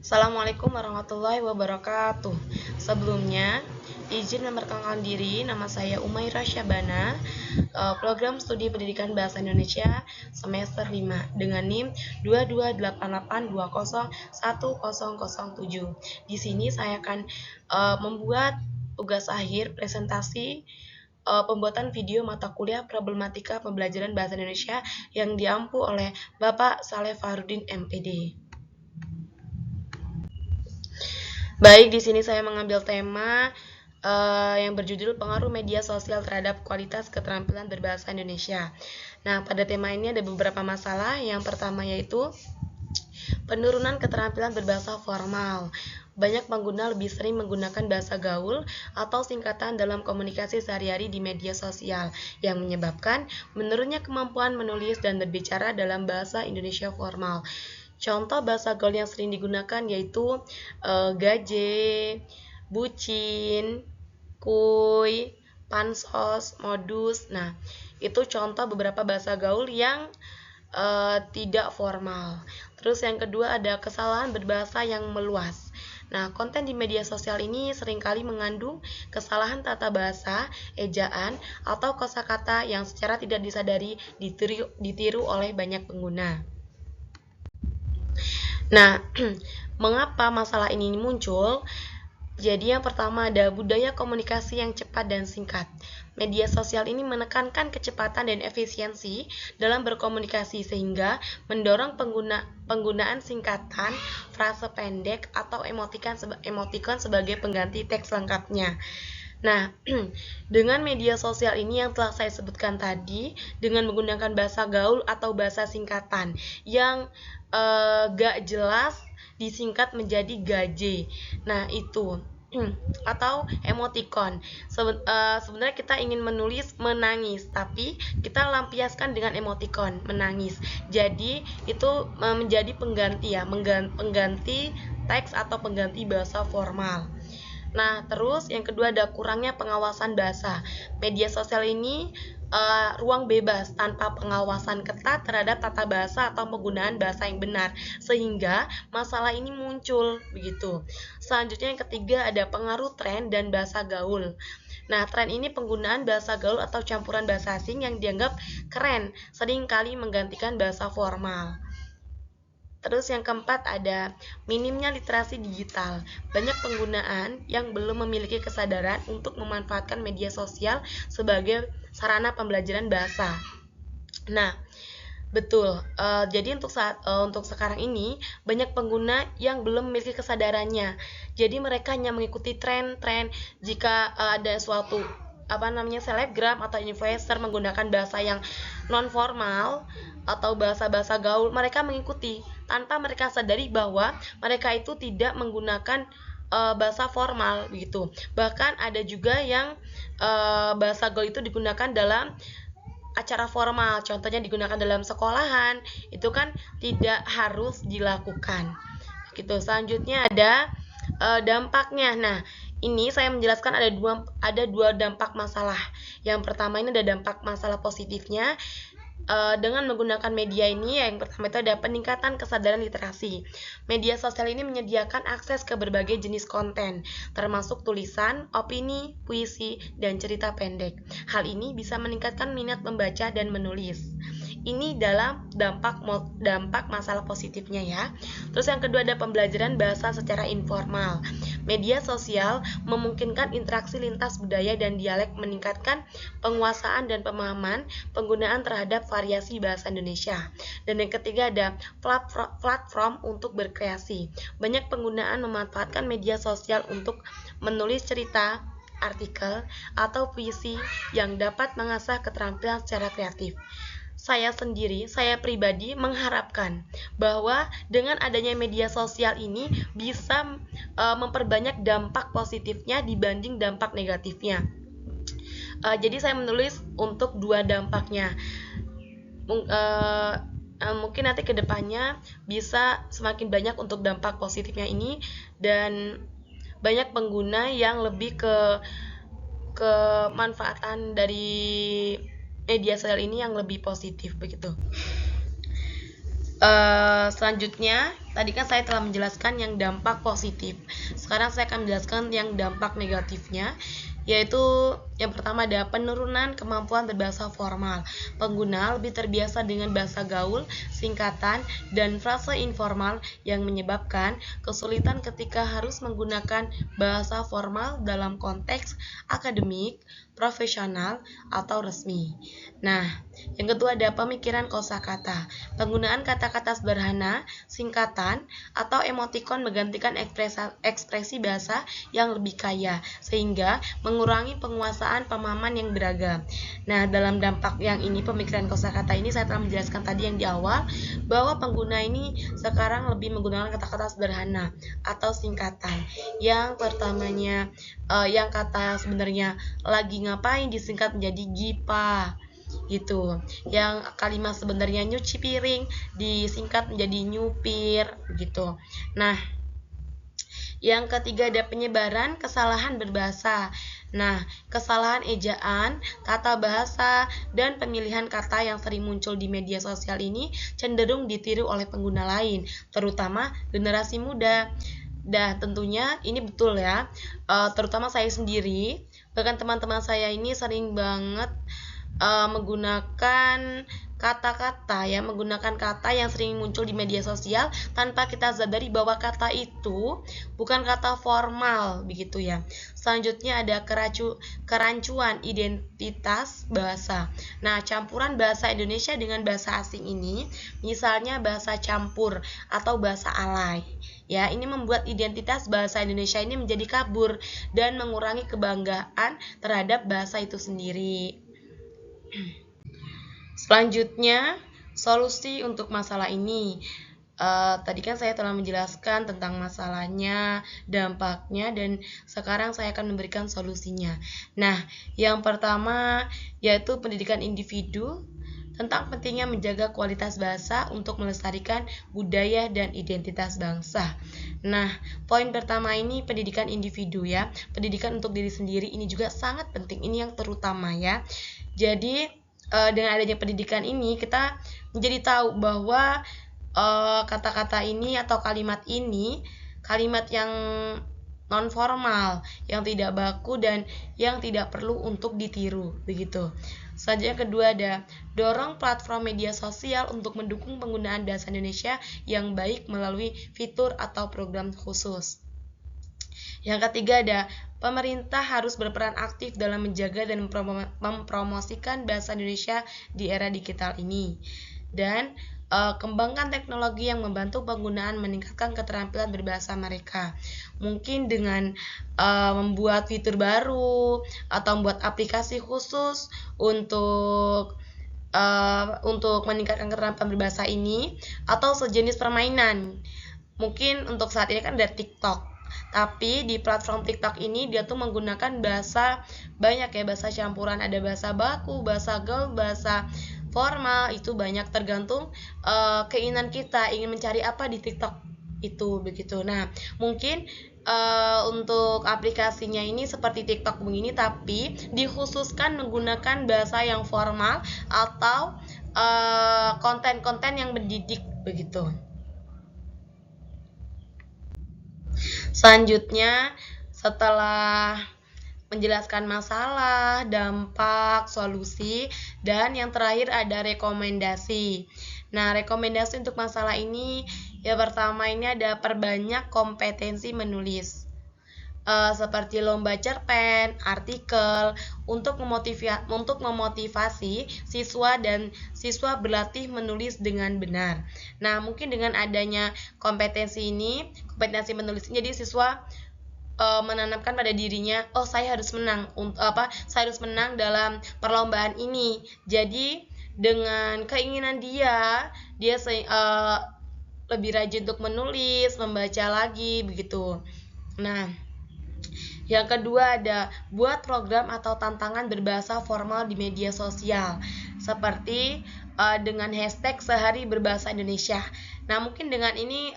Assalamualaikum warahmatullahi wabarakatuh. Sebelumnya, izin memperkenalkan diri, nama saya Umairah Syabana, program studi pendidikan bahasa Indonesia semester 5 dengan NIM 2288201007. Di sini saya akan membuat tugas akhir presentasi pembuatan video mata kuliah problematika pembelajaran bahasa Indonesia yang diampu oleh Bapak Saleh Farudin MPD. Baik, di sini saya mengambil tema yang berjudul pengaruh media sosial terhadap kualitas keterampilan berbahasa Indonesia. Nah, pada tema ini ada beberapa masalah. Yang pertama yaitu penurunan keterampilan berbahasa formal. Banyak pengguna lebih sering menggunakan bahasa gaul atau singkatan dalam komunikasi sehari-hari di media sosial yang menyebabkan menurunnya kemampuan menulis dan berbicara dalam bahasa Indonesia formal. Contoh bahasa gaul yang sering digunakan yaitu gaje, bucin, kuy, pansos, modus. Nah, itu contoh beberapa bahasa gaul yang tidak formal. Terus yang kedua ada kesalahan berbahasa yang meluas. Nah, konten di media sosial ini seringkali mengandung kesalahan tata bahasa, ejaan, atau kosakata yang secara tidak disadari ditiru oleh banyak pengguna. Nah, mengapa masalah ini muncul? Jadi yang pertama ada budaya komunikasi yang cepat dan singkat. Media sosial ini menekankan kecepatan dan efisiensi dalam berkomunikasi sehingga mendorong penggunaan singkatan, frase pendek, atau emotikon sebagai pengganti teks lengkapnya. Nah, dengan media sosial ini yang telah saya sebutkan tadi, dengan menggunakan bahasa gaul atau bahasa singkatan yang gak jelas disingkat menjadi gaje. Nah, itu atau emoticon. Sebenarnya kita ingin menulis menangis, tapi kita lampiaskan dengan emoticon menangis. Jadi itu menjadi pengganti pengganti teks atau pengganti bahasa formal. Nah, terus yang kedua ada kurangnya pengawasan bahasa. Media sosial ini ruang bebas tanpa pengawasan ketat terhadap tata bahasa atau penggunaan bahasa yang benar, sehingga masalah ini muncul begitu. Selanjutnya yang ketiga ada pengaruh tren dan bahasa gaul. Nah, tren ini penggunaan bahasa gaul atau campuran bahasa asing yang dianggap keren, seringkali menggantikan bahasa formal. Terus yang keempat ada minimnya literasi digital. Banyak penggunaan yang belum memiliki kesadaran untuk memanfaatkan media sosial sebagai sarana pembelajaran bahasa. Nah, betul. Jadi untuk sekarang ini banyak pengguna yang belum memiliki kesadarannya. Jadi mereka hanya mengikuti tren-tren. Jika ada suatu selebgram atau influencer menggunakan bahasa yang non formal atau bahasa-bahasa gaul, mereka mengikuti tanpa mereka sadari bahwa mereka itu tidak menggunakan bahasa formal gitu. Bahkan ada juga yang bahasa gaul itu digunakan dalam acara formal, contohnya digunakan dalam sekolahan, itu kan tidak harus dilakukan. Gitu. Selanjutnya ada dampaknya. Nah, ini saya menjelaskan ada dua dampak masalah. Yang pertama ini ada dampak masalah positifnya. Dengan menggunakan media ini, yang pertama itu ada peningkatan kesadaran literasi. Media sosial ini menyediakan akses ke berbagai jenis konten, termasuk tulisan, opini, puisi, dan cerita pendek. Hal ini bisa meningkatkan minat membaca dan menulis. Ini dalam dampak masalah positifnya ya. Terus yang kedua ada pembelajaran bahasa secara informal. Media sosial memungkinkan interaksi lintas budaya dan dialek, meningkatkan penguasaan dan pemahaman penggunaan terhadap variasi bahasa Indonesia. Dan yang ketiga ada platform untuk berkreasi. Banyak penggunaan memanfaatkan media sosial untuk menulis cerita, artikel, atau puisi yang dapat mengasah keterampilan secara kreatif. Saya pribadi mengharapkan bahwa dengan adanya media sosial ini bisa memperbanyak dampak positifnya dibanding dampak negatifnya. Jadi saya menulis untuk dua dampaknya. Mungkin nanti kedepannya bisa semakin banyak untuk dampak positifnya ini dan banyak pengguna yang lebih ke kemanfaatan dari media sosial ini yang lebih positif begitu. Selanjutnya, tadi kan saya telah menjelaskan yang dampak positif. Sekarang saya akan menjelaskan yang dampak negatifnya, yaitu yang pertama ada penurunan kemampuan berbahasa formal. Pengguna lebih terbiasa dengan bahasa gaul, singkatan, dan frase informal yang menyebabkan kesulitan ketika harus menggunakan bahasa formal dalam konteks akademik, profesional, atau resmi. Nah, yang kedua ada pemikiran kosakata. Penggunaan kata-kata sederhana, singkatan, atau emotikon menggantikan ekspresi bahasa yang lebih kaya, sehingga mengurangi penguasaan pemahaman yang beragam. Nah, dalam dampak yang ini, pemikiran kosakata ini saya telah menjelaskan tadi yang di awal, bahwa pengguna ini sekarang lebih menggunakan kata-kata sederhana atau singkatan. Yang pertamanya, yang kata sebenarnya lagi ngapain disingkat menjadi gipa gitu. Yang kalimat sebenarnya nyuci piring disingkat menjadi nyupir gitu. Nah, yang ketiga ada penyebaran kesalahan berbahasa. Nah, kesalahan ejaan, tata bahasa, dan pemilihan kata yang sering muncul di media sosial ini cenderung ditiru oleh pengguna lain, terutama generasi muda. Dah, tentunya ini betul ya, terutama saya sendiri, bahkan teman-teman saya ini sering banget menggunakan menggunakan kata yang sering muncul di media sosial tanpa kita sadari bahwa kata itu bukan kata formal begitu ya. Selanjutnya ada kerancuan identitas bahasa. Nah, campuran bahasa Indonesia dengan bahasa asing ini, misalnya bahasa campur atau bahasa alay. Ya, ini membuat identitas bahasa Indonesia ini menjadi kabur dan mengurangi kebanggaan terhadap bahasa itu sendiri. Selanjutnya, solusi untuk masalah ini. Tadi kan saya telah menjelaskan tentang masalahnya, dampaknya, dan sekarang saya akan memberikan solusinya. Nah, yang pertama yaitu pendidikan individu tentang pentingnya menjaga kualitas bahasa untuk melestarikan budaya dan identitas bangsa. Nah, poin pertama ini pendidikan individu ya. Pendidikan untuk diri sendiri ini juga sangat penting. Ini yang terutama ya. Jadi dengan adanya pendidikan ini kita menjadi tahu bahwa kata-kata ini atau kalimat ini kalimat yang non formal, yang tidak baku dan yang tidak perlu untuk ditiru begitu. Selanjutnya kedua ada dorong platform media sosial untuk mendukung penggunaan bahasa Indonesia yang baik melalui fitur atau program khusus. Yang ketiga ada pemerintah harus berperan aktif dalam menjaga dan mempromosikan bahasa Indonesia di era digital ini. Dan kembangkan teknologi yang membantu penggunaan meningkatkan keterampilan berbahasa mereka. Mungkin dengan membuat fitur baru atau membuat aplikasi khusus untuk meningkatkan keterampilan berbahasa ini atau sejenis permainan. Mungkin untuk saat ini kan ada TikTok. Tapi di platform TikTok ini dia tuh menggunakan bahasa banyak ya, bahasa campuran, ada bahasa baku, bahasa gaul, bahasa formal, itu banyak tergantung keinginan kita ingin mencari apa di TikTok itu begitu. Nah, mungkin untuk aplikasinya ini seperti TikTok begini tapi dikhususkan menggunakan bahasa yang formal atau konten-konten yang mendidik begitu. Selanjutnya, setelah menjelaskan masalah, dampak, solusi, dan yang terakhir ada rekomendasi. Nah, rekomendasi untuk masalah ini, ya pertama ini ada perbanyak kompetensi menulis. Seperti lomba cerpen, artikel, untuk memotivasi siswa dan siswa berlatih menulis dengan benar. Nah, mungkin dengan adanya kompetensi menulis, jadi siswa menanamkan pada dirinya, oh saya harus menang, saya harus menang dalam perlombaan ini. Jadi dengan keinginan dia lebih rajin untuk menulis, membaca lagi begitu. Nah, yang kedua ada buat program atau tantangan berbahasa formal di media sosial, seperti dengan hashtag sehari berbahasa Indonesia. Nah, mungkin dengan ini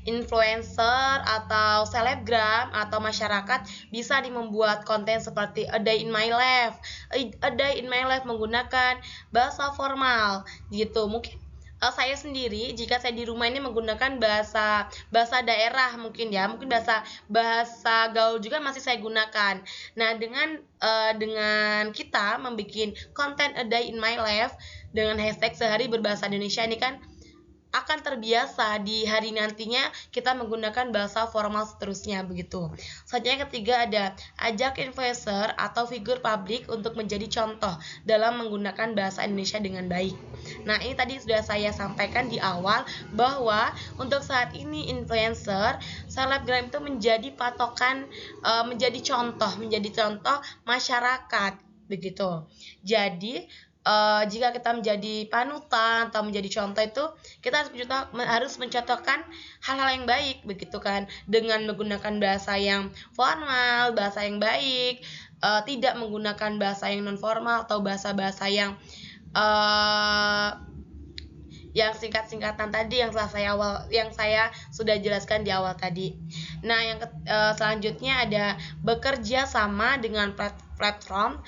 influencer atau selebgram atau masyarakat bisa membuat konten seperti a day in my life, menggunakan bahasa formal gitu. Mungkin saya sendiri jika saya di rumah ini menggunakan bahasa daerah mungkin ya, mungkin bahasa gaul juga masih saya gunakan. Nah, dengan kita membuat konten a day in my life dengan hashtag sehari berbahasa Indonesia ini kan akan terbiasa di hari nantinya kita menggunakan bahasa formal seterusnya begitu. Selanjutnya ketiga ada ajak influencer atau figur publik untuk menjadi contoh dalam menggunakan bahasa Indonesia dengan baik. Nah, ini tadi sudah saya sampaikan di awal bahwa untuk saat ini influencer, selebgram itu menjadi patokan, menjadi contoh masyarakat begitu. Jadi jika kita menjadi panutan atau menjadi contoh itu kita harus mencontohkan hal-hal yang baik begitu kan, dengan menggunakan bahasa yang formal, bahasa yang baik, tidak menggunakan bahasa yang non formal atau bahasa-bahasa yang singkat-singkatan tadi yang saya sudah jelaskan di awal tadi. Nah, selanjutnya ada bekerja sama dengan platform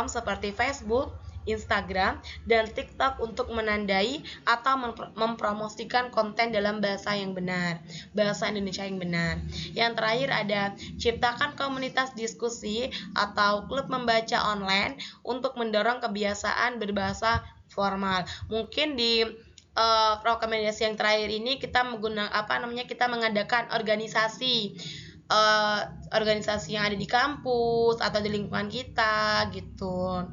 seperti Facebook, Instagram, dan TikTok untuk menandai atau mempromosikan konten dalam bahasa yang benar, bahasa Indonesia yang benar. Yang terakhir ada ciptakan komunitas diskusi atau klub membaca online untuk mendorong kebiasaan berbahasa formal. Mungkin di rekomendasi yang terakhir ini kita mengadakan organisasi yang ada di kampus atau di lingkungan kita gitu.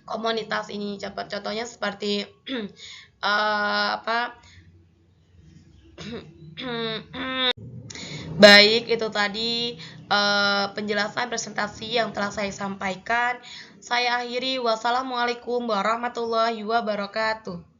Komunitas ini contohnya seperti baik, itu tadi penjelasan presentasi yang telah saya sampaikan. Saya akhiri, wassalamualaikum warahmatullahi wabarakatuh.